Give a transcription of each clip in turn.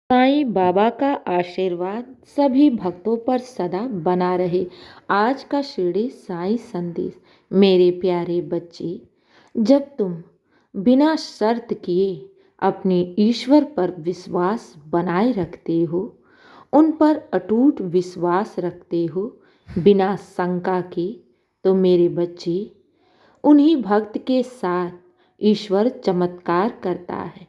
साईं बाबा का आशीर्वाद सभी भक्तों पर सदा बना रहे। आज का शिरडी साईं संदेश। मेरे प्यारे बच्चे, जब तुम बिना शर्त किए अपने ईश्वर पर विश्वास बनाए रखते हो, उन पर अटूट विश्वास रखते हो बिना शंका के, तो मेरे बच्चे, उन्हीं भक्त के साथ ईश्वर चमत्कार करता है।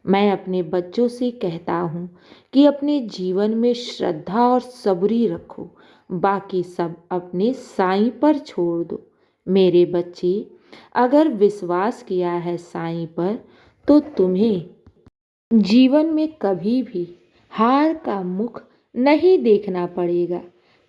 मैं अपने बच्चों से कहता हूँ कि अपने जीवन में श्रद्धा और सबूरी रखो, बाकी सब अपने साईं पर छोड़ दो। मेरे बच्चे, अगर विश्वास किया है साईं पर, तो तुम्हें जीवन में कभी भी हार का मुख नहीं देखना पड़ेगा।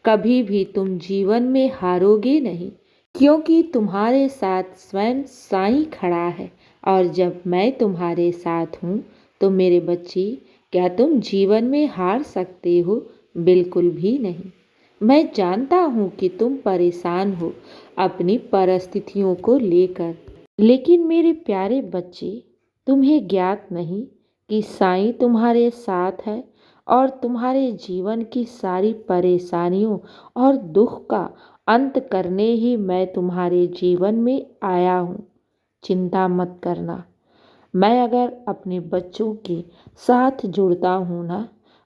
कभी भी तुम जीवन में हारोगे नहीं, क्योंकि तुम्हारे साथ स्वयं साईं खड़ा है। और जब मैं तुम्हारे साथ हूँ, तो मेरे बच्चे, क्या तुम जीवन में हार सकते हो? बिल्कुल भी नहीं। मैं जानता हूँ कि तुम परेशान हो अपनी परिस्थितियों को लेकर, लेकिन मेरे प्यारे बच्चे, तुम्हें ज्ञात नहीं कि साईं तुम्हारे साथ है और तुम्हारे जीवन की सारी परेशानियों और दुख का अंत करने ही मैं तुम्हारे जीवन में आया हूँ। चिंता मत करना। मैं अगर अपने बच्चों के साथ जुड़ता हूँ ना,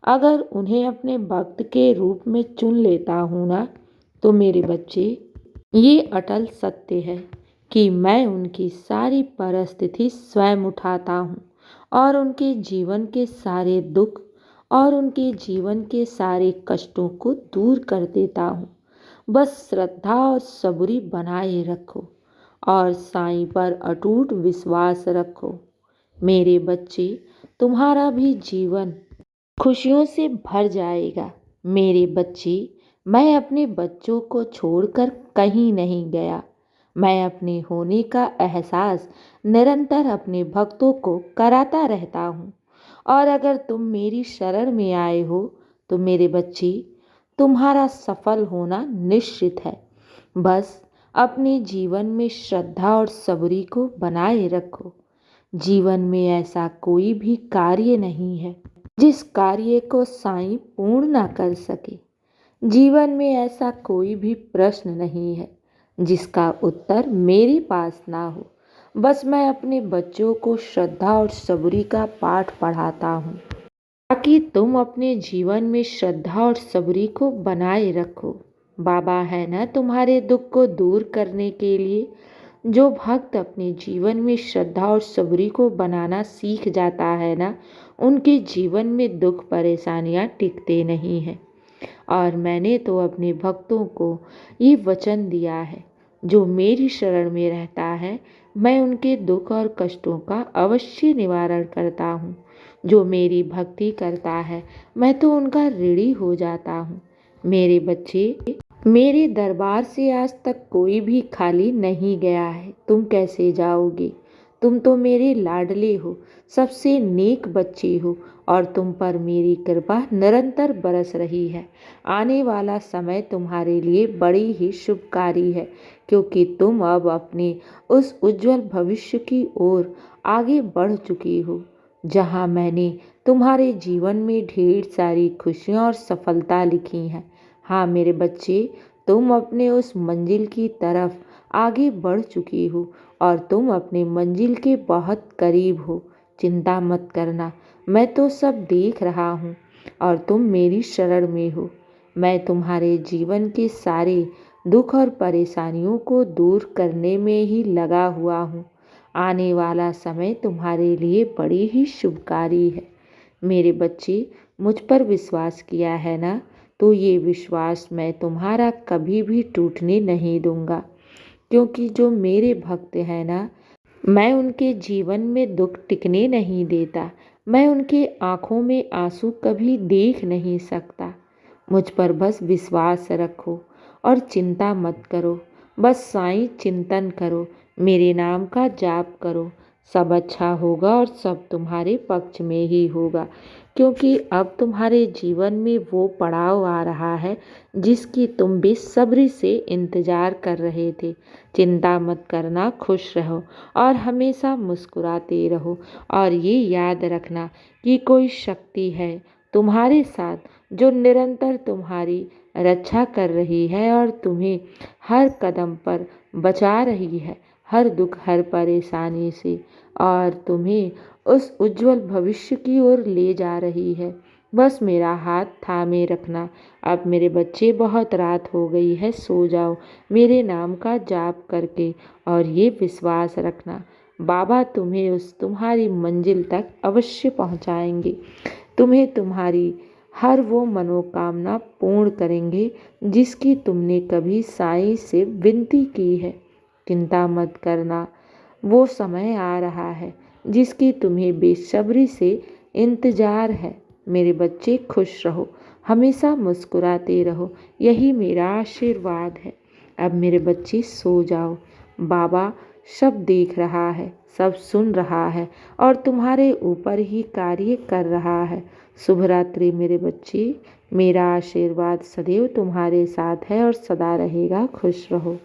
अगर उन्हें अपने भक्त के रूप में चुन लेता हूँ ना, तो मेरे बच्चे, ये अटल सत्य है कि मैं उनकी सारी परिस्थिति स्वयं उठाता हूँ और उनके जीवन के सारे दुख और उनके जीवन के सारे कष्टों को दूर कर देता हूँ। बस श्रद्धा और सबूरी बनाए रखो और साईं पर अटूट विश्वास रखो। मेरे बच्चे, तुम्हारा भी जीवन खुशियों से भर जाएगा। मेरे बच्चे, मैं अपने बच्चों को छोड़कर कहीं नहीं गया। मैं अपने होने का एहसास निरंतर अपने भक्तों को कराता रहता हूँ। और अगर तुम मेरी शरण में आए हो, तो मेरे बच्चे, तुम्हारा सफल होना निश्चित है। बस अपने जीवन में श्रद्धा और सबूरी को बनाए रखो। जीवन में ऐसा कोई भी कार्य नहीं है जिस कार्य को साईं पूर्ण ना कर सके। जीवन में ऐसा कोई भी प्रश्न नहीं है जिसका उत्तर मेरे पास ना हो। बस मैं अपने बच्चों को श्रद्धा और सबूरी का पाठ पढ़ाता हूँ, ताकि तुम अपने जीवन में श्रद्धा और सबूरी को बनाए रखो। बाबा है ना तुम्हारे दुख को दूर करने के लिए। जो भक्त अपने जीवन में श्रद्धा और सबूरी को बनाना सीख जाता है ना, उनके जीवन में दुख परेशानियां टिकते नहीं हैं। और मैंने तो अपने भक्तों को ये वचन दिया है, जो मेरी शरण में रहता है, मैं उनके दुख और कष्टों का अवश्य निवारण करता हूँ। जो मेरी भक्ति करता है, मैं तो उनका ऋणी हो जाता हूँ। मेरे बच्चे, मेरे दरबार से आज तक कोई भी खाली नहीं गया है। तुम कैसे जाओगे? तुम तो मेरे लाडले हो, सबसे नेक बच्चे हो, और तुम पर मेरी कृपा निरंतर बरस रही है। आने वाला समय तुम्हारे लिए बड़ी ही शुभकारी है, क्योंकि तुम अब अपने उस उज्जवल भविष्य की ओर आगे बढ़ चुकी हो, जहाँ मैंने तुम्हारे जीवन में ढेर सारी खुशियाँ और सफलता लिखी हैं। हाँ मेरे बच्चे, तुम अपने उस मंजिल की तरफ आगे बढ़ चुकी हो और तुम अपने मंजिल के बहुत करीब हो। चिंता मत करना, मैं तो सब देख रहा हूँ और तुम मेरी शरण में हो। मैं तुम्हारे जीवन के सारे दुख और परेशानियों को दूर करने में ही लगा हुआ हूँ। आने वाला समय तुम्हारे लिए बड़ी ही शुभकारी है। मेरे बच्चे, मुझ पर विश्वास किया है ना, तो ये विश्वास मैं तुम्हारा कभी भी टूटने नहीं दूंगा, क्योंकि जो मेरे भक्त हैं ना, मैं उनके जीवन में दुख टिकने नहीं देता। मैं उनके आँखों में आंसू कभी देख नहीं सकता। मुझ पर बस विश्वास रखो और चिंता मत करो। बस साईं चिंतन करो, मेरे नाम का जाप करो। सब अच्छा होगा और सब तुम्हारे पक्ष में ही होगा, क्योंकि अब तुम्हारे जीवन में वो पड़ाव आ रहा है जिसकी तुम बेसब्री से इंतजार कर रहे थे। चिंता मत करना, खुश रहो और हमेशा मुस्कुराते रहो। और ये याद रखना कि कोई शक्ति है तुम्हारे साथ जो निरंतर तुम्हारी रक्षा कर रही है और तुम्हें हर कदम पर बचा रही है, हर दुख हर परेशानी से, और तुम्हें उस उज्जवल भविष्य की ओर ले जा रही है। बस मेरा हाथ थामे रखना। अब मेरे बच्चे बहुत रात हो गई है, सो जाओ मेरे नाम का जाप करके, और ये विश्वास रखना बाबा तुम्हें तुम्हारी मंजिल तक अवश्य पहुंचाएंगे। तुम्हें तुम्हारी हर वो मनोकामना पूर्ण करेंगे जिसकी तुमने कभी साईं से विनती की है। चिंता मत करना, वो समय आ रहा है जिसकी तुम्हें बेसब्री से इंतजार है। मेरे बच्चे खुश रहो, हमेशा मुस्कुराते रहो, यही मेरा आशीर्वाद है। अब मेरे बच्चे सो जाओ, बाबा सब देख रहा है, सब सुन रहा है और तुम्हारे ऊपर ही कार्य कर रहा है। शुभ रात्रि मेरे बच्चे, मेरा आशीर्वाद सदैव तुम्हारे साथ है और सदा रहेगा। खुश रहो।